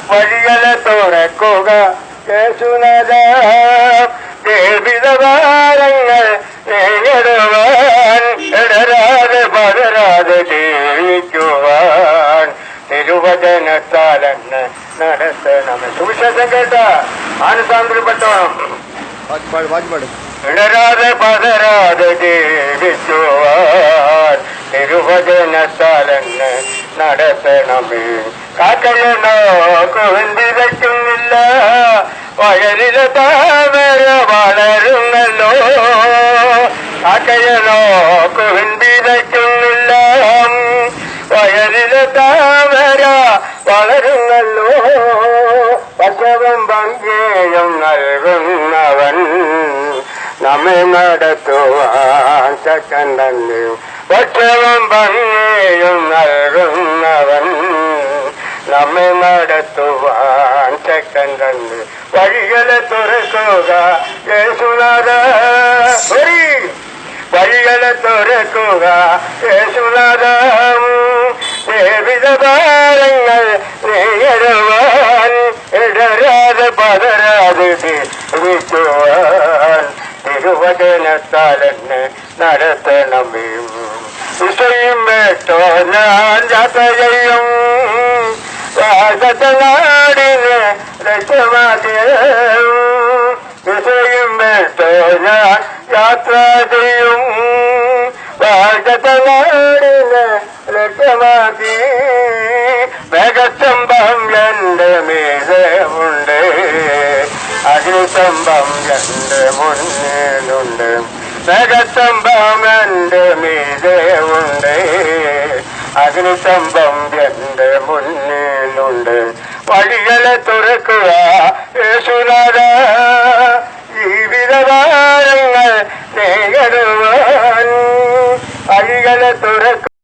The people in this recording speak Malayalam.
വഴികളെ തുറക്കുക യേശുനാഥ, ജീവിതഭാരങ്ങൾ നേരിടുവാൻ ഇടരാതെ പതരാതെ ജീവിക്കുവാൻ തിരുവചനത്താലെന്ന് നടത്തണം. സുവിശേഷം കേട്ട ആനസാന്ദ്രപ്പെട്ടോണം. ഇടരാതെ പതരാതെ ജീവിക്കുവാൻ തിരുവചനത്താലെന്ന് നടത്തണമേ. കാക്കയെ നോക്കുവിൻ വിതയ്ക്കുന്നില്ല, വയലിലെ താമര വളരുന്നല്ലോ. കാക്കയെ നോക്കുവിൻ വിതയ്ക്കുന്നില്ല, വയലിലെ താമര വളരുന്നല്ലോ. പശവും ഭംഗിയും നൽകുന്നവൻ നമ്മെ നടത്തുവാൻ ശക്തൻ തന്നെ. പക്ഷവും ഭംഗിയും നൽകുന്നവൻ നമ്മെ നടത്തുവാൻ ശക്തൻ തന്നെ. വഴികളെ തുറക്കുക യേശുനാഥ, വഴികളെ തുറക്കുക യേശുനാഥ, ജീവിതഭാരങ്ങൾ നേരിടുവാൻ ഇടരാതെ പതരാതെ ജീവിക്കുവാൻ തിരുവചനത്താലെന്ന് നടത്തണമേ. വിഷയം കേട്ടോ ഞാൻ യാത്ര ചെയ്യും, നാടിനെ ലക്ഷ്യമാക്കിയ. വിഷയം കേട്ടോ ഞാൻ യാത്ര ചെയ്യും, നാടിനെ ലക്ഷ്യമാക്കി. മേഘസ്തംഭം എന്റെ മീതെ ഉണ്ട്, അഗ്നിസ്തംഭം എന്റെ മുന്നിലുണ്ട്. മേഘസ്തംഭം എന്റെ മീതെ ഉണ്ട്, അഗ്നിസ്തംഭം എന്റെ മുന്നിലുണ്ട്. വഴികളെ തുറക്കുക യേശുനാഥ, ജീവിതഭാരങ്ങൾ നേരിടുവാൻ വഴികളെ തുറക്കുക.